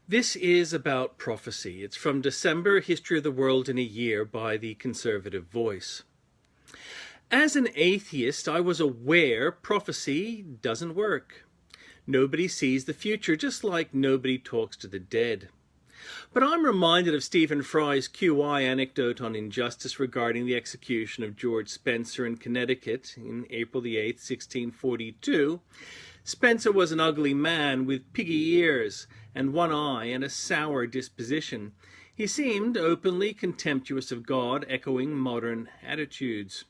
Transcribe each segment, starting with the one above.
This is about prophecy. It's from December, History of the World in a Year by the Conservative Voice. As an atheist, I was aware prophecy doesn't work. Nobody sees the future, just like nobody talks to the dead. But I'm reminded of Stephen Fry's QI anecdote on injustice regarding the execution of George Spencer in Connecticut in April the 8th, 1642. Spencer was an ugly man with piggy ears and one eye and a sour disposition. He seemed openly contemptuous of God, echoing modern attitudes.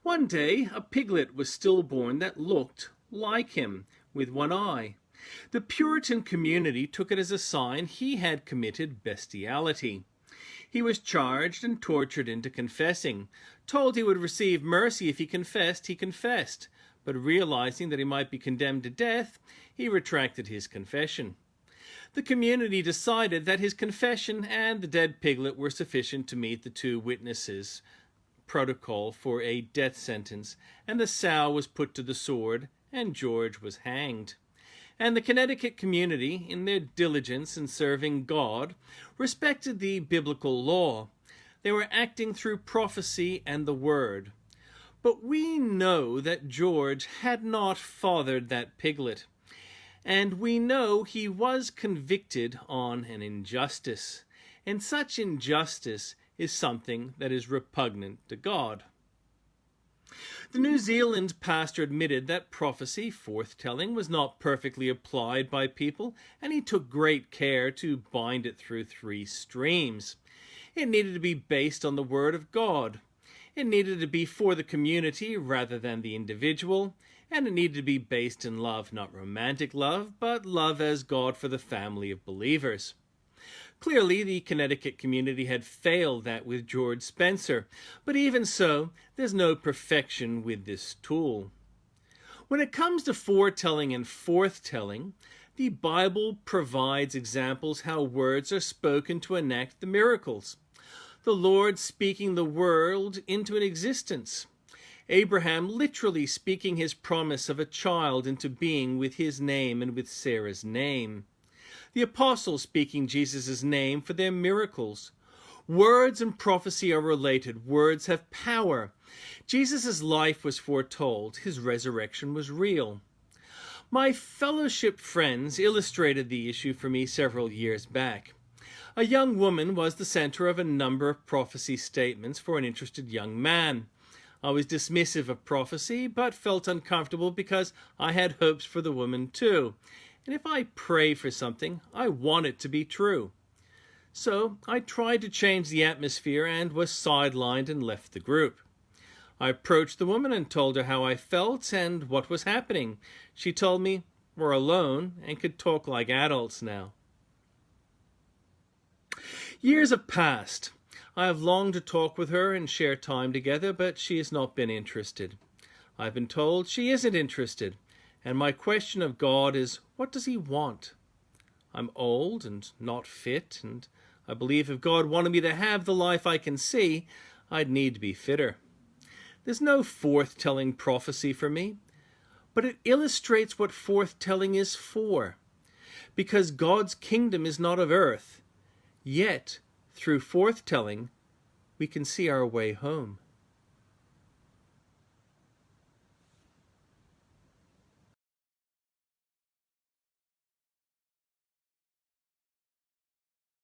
One day, a piglet was stillborn that looked like him, with one eye. The Puritan community took it as a sign he had committed bestiality. He was charged and tortured into confessing. Told he would receive mercy if he confessed, but realizing that he might be condemned to death, he retracted his confession. The community decided that his confession and the dead piglet were sufficient to meet the two witnesses' protocol for a death sentence, and the sow was put to the sword, and George was hanged. And the Connecticut community, in their diligence in serving God, respected the biblical law. They were acting through prophecy and the word. But we know that George had not fathered that piglet, and we know he was convicted on an injustice, and such injustice is something that is repugnant to God. The New Zealand pastor admitted that prophecy, forthtelling, was not perfectly applied by people, and he took great care to bind it through 3 streams. It needed to be based on the Word of God. It needed to be for the community rather than the individual, and it needed to be based in love, not romantic love, but love as God for the family of believers. Clearly, the Connecticut community had failed that with George Spencer, but even so, there's no perfection with this tool. When it comes to foretelling and forthtelling, the Bible provides examples how words are spoken to enact the miracles. The Lord speaking the world into an existence. Abraham literally speaking his promise of a child into being with his name and with Sarah's name. The apostles speaking Jesus' name for their miracles. Words and prophecy are related. Words have power. Jesus' life was foretold. His resurrection was real. My fellowship friends illustrated the issue for me several years back. A young woman was the center of a number of prophecy statements for an interested young man. I was dismissive of prophecy, but felt uncomfortable because I had hopes for the woman too. And if I pray for something, I want it to be true. So I tried to change the atmosphere and was sidelined and left the group. I approached the woman and told her how I felt and what was happening. She told me we're alone and could talk like adults now. Years have passed. I have longed to talk with her and share time together, but she has not been interested. I've been told she isn't interested, and my question of God is, what does he want? I'm old and not fit, and I believe if God wanted me to have the life I can see, I'd need to be fitter. There's no forthtelling prophecy for me, but it illustrates what forthtelling is for. Because God's kingdom is not of earth, yet through forthtelling we can see our way home.